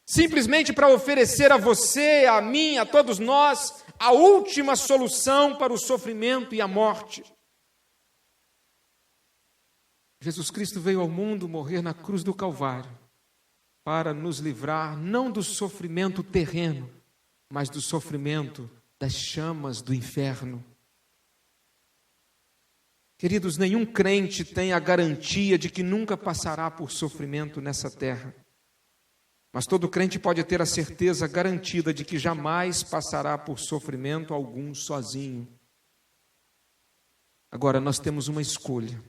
simplesmente para oferecer a você, a mim, a todos nós, a última solução para o sofrimento e a morte. Jesus Cristo veio ao mundo morrer na cruz do Calvário para nos livrar não do sofrimento terreno, mas do sofrimento das chamas do inferno. Queridos, nenhum crente tem a garantia de que nunca passará por sofrimento nessa terra. Mas todo crente pode ter a certeza garantida de que jamais passará por sofrimento algum sozinho. Agora, nós temos uma escolha.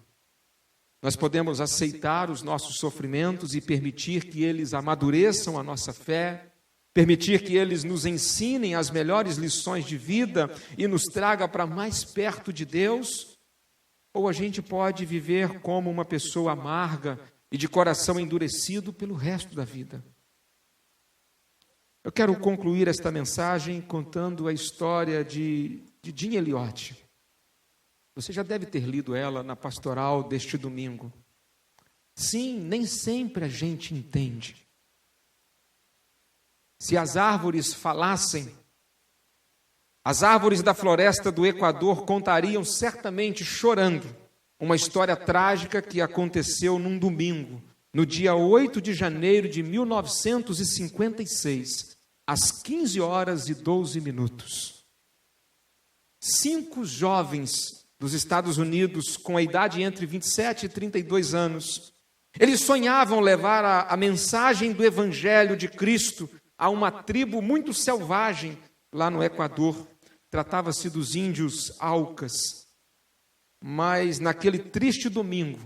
Nós podemos aceitar os nossos sofrimentos e permitir que eles amadureçam a nossa fé, permitir que eles nos ensinem as melhores lições de vida e nos traga para mais perto de Deus, ou a gente pode viver como uma pessoa amarga e de coração endurecido pelo resto da vida. Eu quero concluir esta mensagem contando a história de Jim Elliot. Você já deve ter lido ela na pastoral deste domingo. Sim, nem sempre a gente entende. Se as árvores falassem, as árvores da floresta do Equador contariam certamente chorando uma história trágica que aconteceu num domingo, no dia 8 de janeiro de 1956, às 15h12. 5 jovens dos Estados Unidos, com a idade entre 27 e 32 anos, eles sonhavam levar a mensagem do Evangelho de Cristo a uma tribo muito selvagem lá no Equador. Tratava-se dos índios Aucas. Mas naquele triste domingo,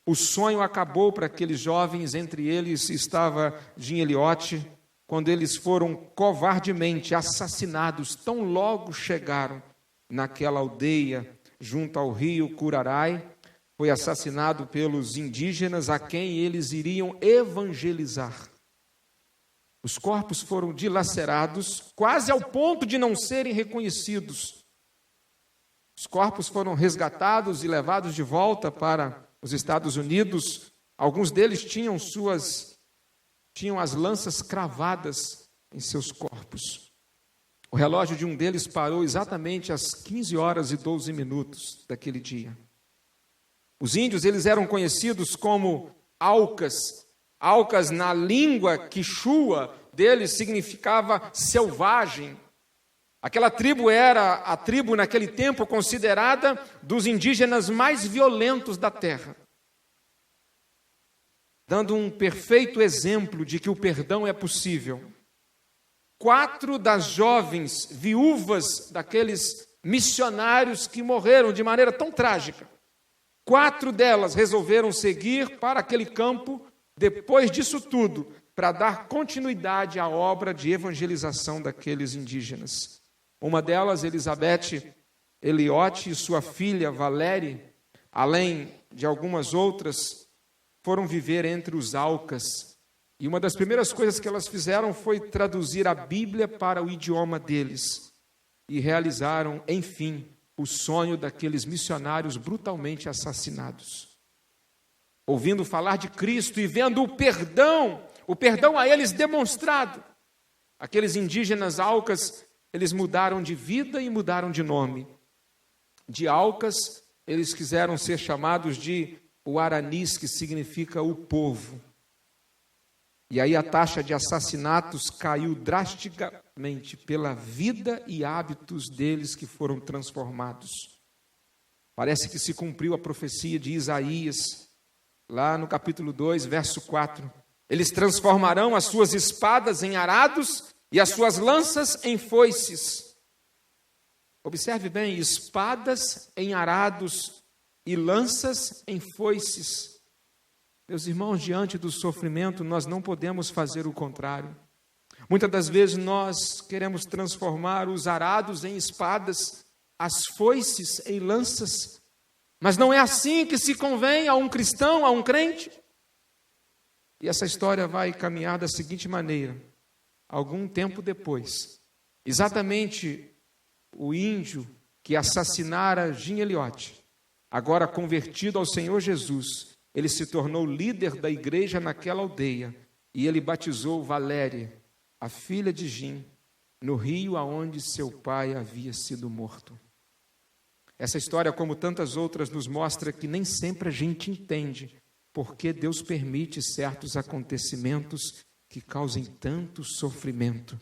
o sonho acabou para aqueles jovens, entre eles estava Jim Elliot, quando eles foram covardemente assassinados, tão logo chegaram naquela aldeia junto ao rio Curaray. Foi assassinado pelos indígenas a quem eles iriam evangelizar. Os corpos foram dilacerados, quase ao ponto de não serem reconhecidos. Os corpos foram resgatados e levados de volta para os Estados Unidos. Alguns deles tinham as lanças cravadas em seus corpos. O relógio de um deles parou exatamente às 15h12 daquele dia. Os índios, eles eram conhecidos como Aucas. Aucas, na língua quichua deles, significava selvagem. Aquela tribo era a tribo, naquele tempo, considerada dos indígenas mais violentos da terra. Dando um perfeito exemplo de que o perdão é possível. 4 das jovens viúvas daqueles missionários que morreram de maneira tão trágica, 4 delas resolveram seguir para aquele campo, depois disso tudo, para dar continuidade à obra de evangelização daqueles indígenas. Uma delas, Elizabeth Elliot, e sua filha Valerie, além de algumas outras, foram viver entre os Aucas. E uma das primeiras coisas que elas fizeram foi traduzir a Bíblia para o idioma deles. E realizaram, enfim, o sonho daqueles missionários brutalmente assassinados. Ouvindo falar de Cristo e vendo o perdão a eles demonstrado, aqueles indígenas Aucas, eles mudaram de vida e mudaram de nome. De Aucas, eles quiseram ser chamados de Guaranis, que significa o povo. E aí a taxa de assassinatos caiu drasticamente pela vida e hábitos deles que foram transformados. Parece que se cumpriu a profecia de Isaías, lá no capítulo 2, verso 4. Eles transformarão as suas espadas em arados e as suas lanças em foices. Observe bem, espadas em arados e lanças em foices. Meus irmãos, diante do sofrimento, nós não podemos fazer o contrário. Muitas das vezes nós queremos transformar os arados em espadas, as foices em lanças, mas não é assim que se convém a um cristão, a um crente. E essa história vai caminhar da seguinte maneira: algum tempo depois, exatamente o índio que assassinara Jim Elliot, agora convertido ao Senhor Jesus, ele se tornou líder da igreja naquela aldeia e ele batizou Valéria, a filha de Jim, no rio aonde seu pai havia sido morto. Essa história, como tantas outras, nos mostra que nem sempre a gente entende por que Deus permite certos acontecimentos que causem tanto sofrimento,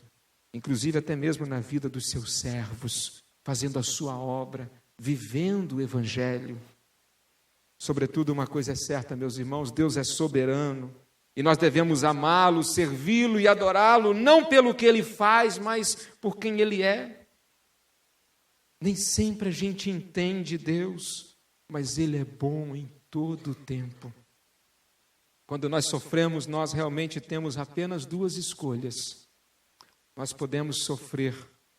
inclusive até mesmo na vida dos seus servos, fazendo a sua obra, vivendo o evangelho. Sobretudo, uma coisa é certa, meus irmãos: Deus é soberano e nós devemos amá-lo, servi-lo e adorá-lo, não pelo que ele faz, mas por quem ele é. Nem sempre a gente entende Deus, mas ele é bom em todo o tempo. Quando nós sofremos, nós realmente temos apenas duas escolhas. Nós podemos sofrer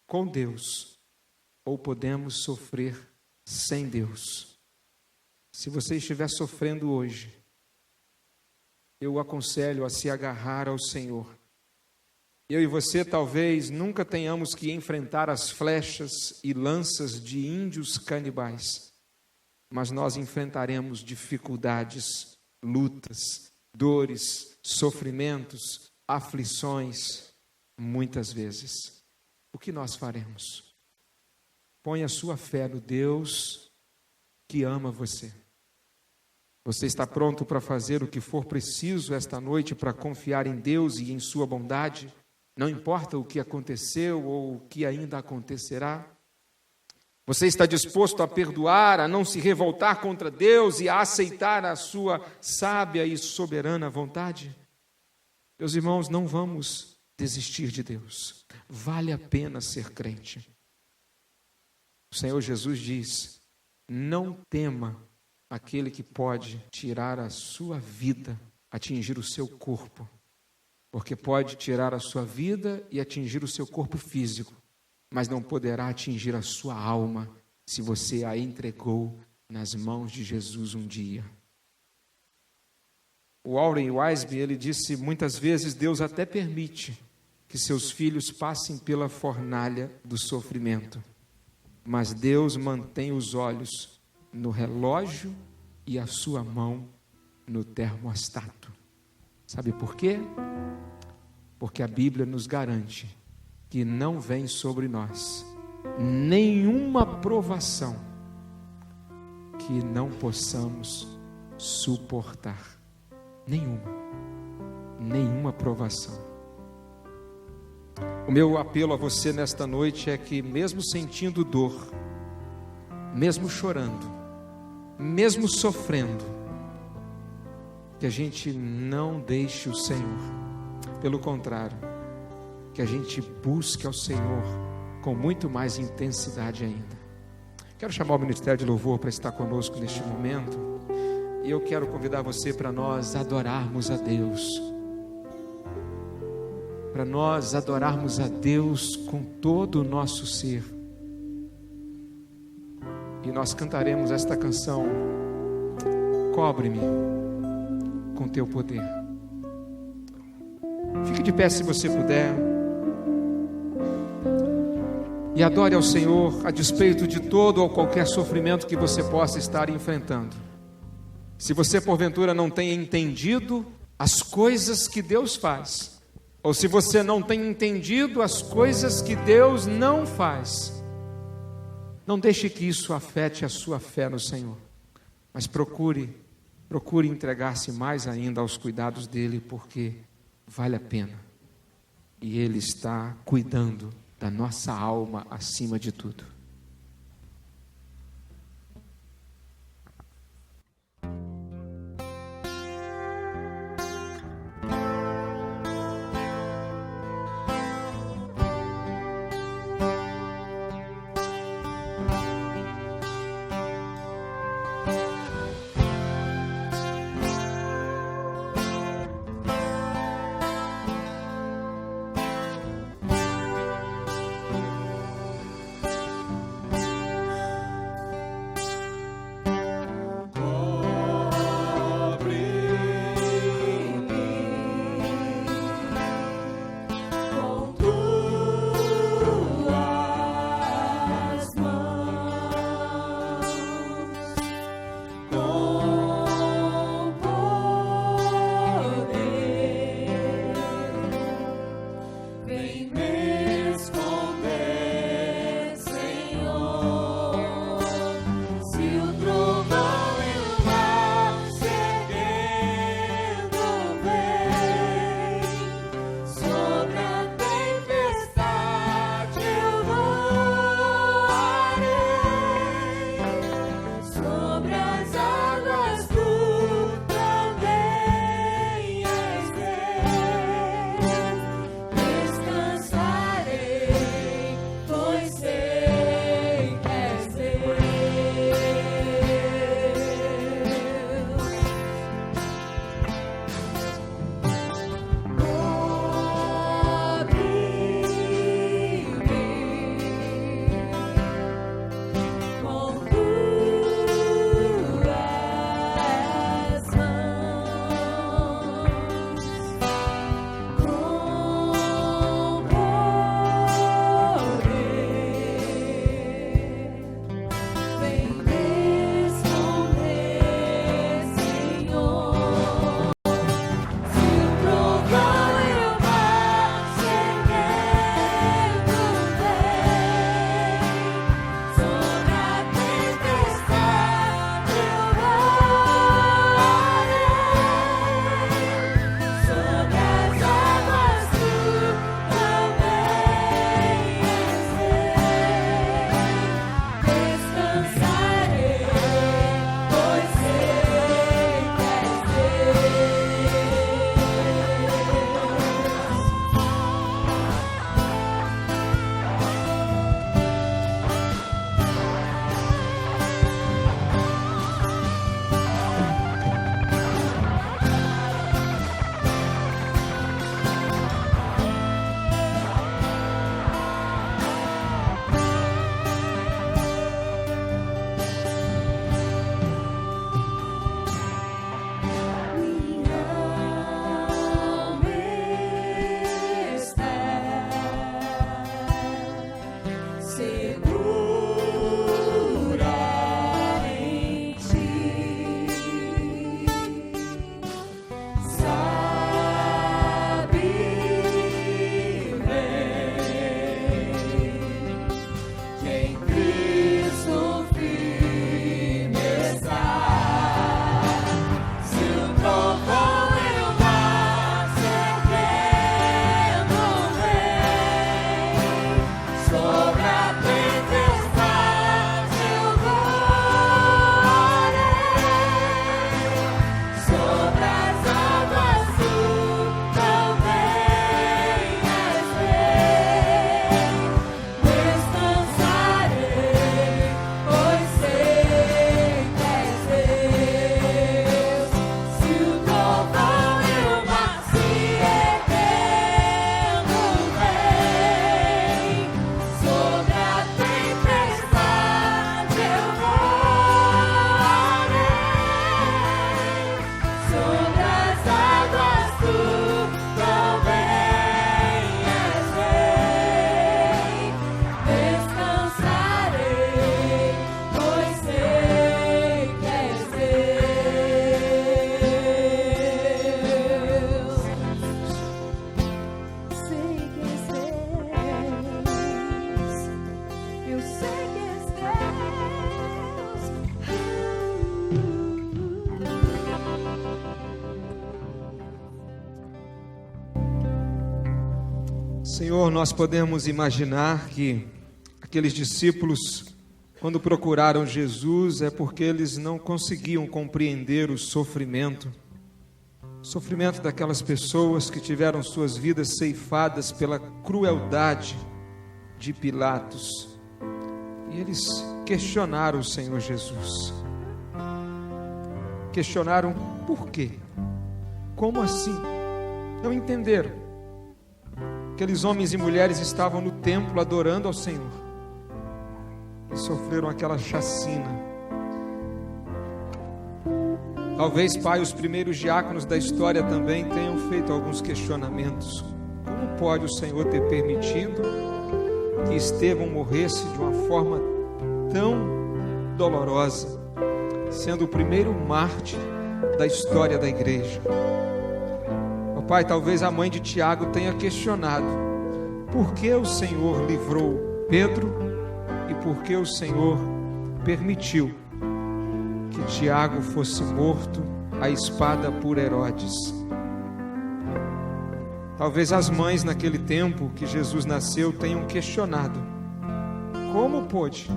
com Deus ou podemos sofrer sem Deus. Se você estiver sofrendo hoje, eu o aconselho a se agarrar ao Senhor. Eu e você talvez nunca tenhamos que enfrentar as flechas e lanças de índios canibais, mas nós enfrentaremos dificuldades, lutas, dores, sofrimentos, aflições, muitas vezes. O que nós faremos? Põe a sua fé no Deus que ama você. Você está pronto para fazer o que for preciso esta noite para confiar em Deus e em sua bondade? Não importa o que aconteceu ou o que ainda acontecerá? Você está disposto a perdoar, a não se revoltar contra Deus e a aceitar a sua sábia e soberana vontade? Meus irmãos, não vamos desistir de Deus. Vale a pena ser crente. O Senhor Jesus diz: não tema aquele que pode tirar a sua vida, atingir o seu corpo, porque pode tirar a sua vida e atingir o seu corpo físico, mas não poderá atingir a sua alma se você a entregou nas mãos de Jesus um dia. O Warren Wiersbe, ele disse: muitas vezes Deus até permite que seus filhos passem pela fornalha do sofrimento, mas Deus mantém os olhos no relógio e a sua mão no termostato. Sabe por quê? Porque a Bíblia nos garante que não vem sobre nós nenhuma provação que não possamos suportar. Nenhuma provação. O meu apelo a você nesta noite é que, mesmo sentindo dor, mesmo chorando, mesmo sofrendo, que a gente não deixe o Senhor. Pelo contrário, que a gente busque ao Senhor com muito mais intensidade ainda. Quero chamar o Ministério de Louvor para estar conosco neste momento. E eu quero convidar você para nós adorarmos a Deus. Para nós adorarmos a Deus com todo o nosso ser. E nós cantaremos esta canção: cobre-me com teu poder. Fique de pé se você puder. E adore ao Senhor a despeito de todo ou qualquer sofrimento que você possa estar enfrentando. Se você porventura não tem entendido as coisas que Deus faz, ou se você não tem entendido as coisas que Deus não faz, não deixe que isso afete a sua fé no Senhor, mas procure entregar-se mais ainda aos cuidados dEle, porque vale a pena, e Ele está cuidando da nossa alma acima de tudo. Senhor, nós podemos imaginar que aqueles discípulos, quando procuraram Jesus, é porque eles não conseguiam compreender o sofrimento daquelas pessoas que tiveram suas vidas ceifadas pela crueldade de Pilatos. E eles questionaram o Senhor Jesus. Questionaram por quê? Como assim? Não entenderam. Aqueles homens e mulheres estavam no templo adorando ao Senhor e sofreram aquela chacina. Talvez, Pai, os primeiros diáconos da história também tenham feito alguns questionamentos. Como pode o Senhor ter permitido que Estevão morresse de uma forma tão dolorosa, sendo o primeiro mártir da história da igreja? Ó Pai, talvez a mãe de Tiago tenha questionado por que o Senhor livrou Pedro e por que o Senhor permitiu que Tiago fosse morto à espada por Herodes. Talvez as mães naquele tempo que Jesus nasceu tenham questionado como pôde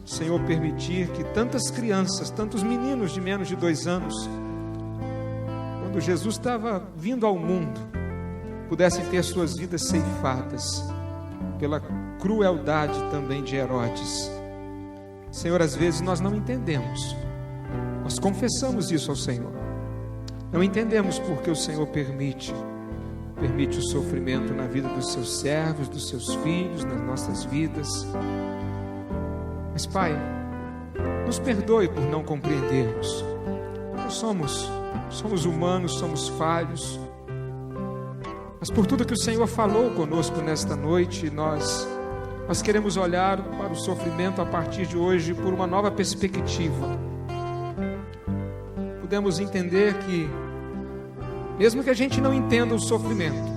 o Senhor permitir que tantas crianças, tantos meninos de menos de 2 anos, quando Jesus estava vindo ao mundo, pudessem ter suas vidas ceifadas pela crueldade também de Herodes. Senhor, às vezes nós não entendemos. Nós confessamos isso ao Senhor. Não entendemos porque o Senhor permite o sofrimento na vida dos seus servos, dos seus filhos, nas nossas vidas. Mas, Pai, nos perdoe por não compreendermos. Nós somos humanos, somos falhos. Mas por tudo que o Senhor falou conosco nesta noite, nós queremos olhar para o sofrimento a partir de hoje por uma nova perspectiva. Podemos entender que, mesmo que a gente não entenda o sofrimento,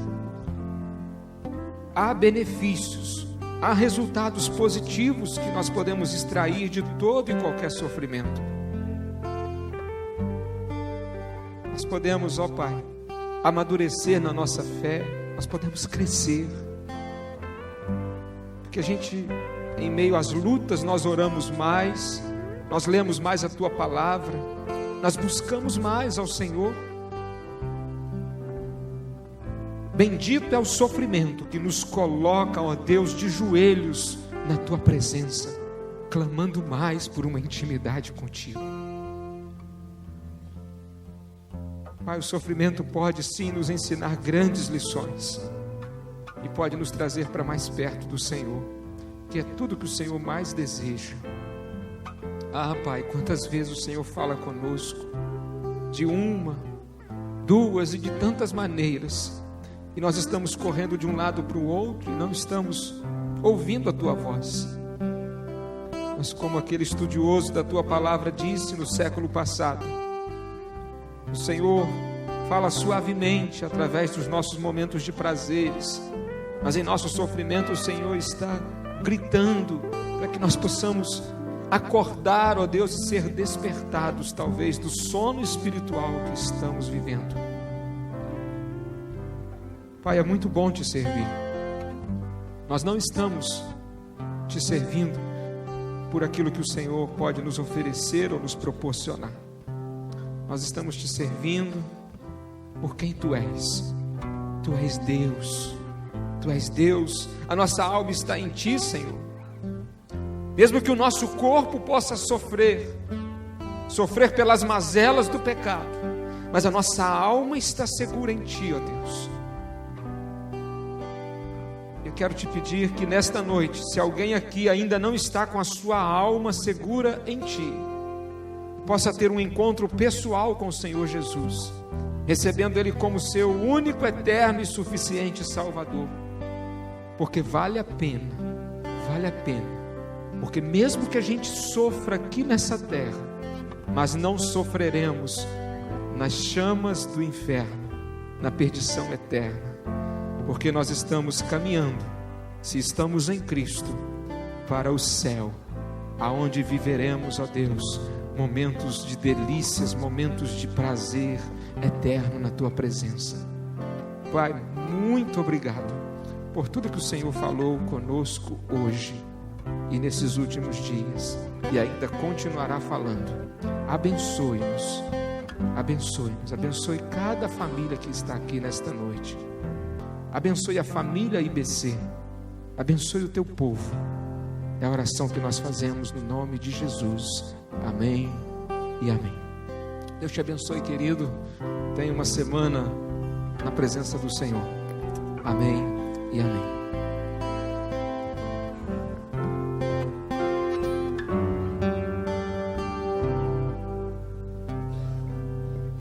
há benefícios, há resultados positivos que nós podemos extrair de todo e qualquer sofrimento. Nós podemos, ó Pai, amadurecer na nossa fé, nós podemos crescer, porque a gente, em meio às lutas, nós oramos mais, nós lemos mais a Tua Palavra, nós buscamos mais ao Senhor. Bendito é o sofrimento que nos coloca, ó Deus, de joelhos na Tua presença, clamando mais por uma intimidade contigo. Pai, o sofrimento pode sim nos ensinar grandes lições e pode nos trazer para mais perto do Senhor, que é tudo que o Senhor mais deseja. Ah, Pai, quantas vezes o Senhor fala conosco, de uma, duas e de tantas maneiras, e nós estamos correndo de um lado para o outro e não estamos ouvindo a Tua voz. Mas como aquele estudioso da Tua Palavra disse no século passado, o Senhor fala suavemente através dos nossos momentos de prazeres, mas em nosso sofrimento o Senhor está gritando para que nós possamos acordar, ó Deus, e ser despertados talvez do sono espiritual que estamos vivendo. Pai, é muito bom Te servir. Nós não estamos Te servindo por aquilo que o Senhor pode nos oferecer ou nos proporcionar. Nós estamos Te servindo por quem Tu és. Tu és Deus. Tu és Deus. A nossa alma está em Ti, Senhor. Mesmo que o nosso corpo possa sofrer pelas mazelas do pecado, mas a nossa alma está segura em Ti, ó Deus. Eu quero Te pedir que nesta noite, se alguém aqui ainda não está com a sua alma segura em Ti, possa ter um encontro pessoal com o Senhor Jesus, recebendo Ele como seu único, eterno e suficiente Salvador, porque vale a pena, porque mesmo que a gente sofra aqui nessa terra, mas não sofreremos nas chamas do inferno, na perdição eterna, porque nós estamos caminhando, se estamos em Cristo, para o céu, aonde viveremos, ó Deus, momentos de delícias, momentos de prazer eterno na Tua presença. Pai, muito obrigado por tudo que o Senhor falou conosco hoje e nesses últimos dias, e ainda continuará falando. Abençoe-nos, abençoe-nos, abençoe cada família que está aqui nesta noite. Abençoe a família IBC, abençoe o teu povo. É a oração que nós fazemos no nome de Jesus. Amém e amém. Deus te abençoe, querido. Tenha uma semana na presença do Senhor. Amém e amém.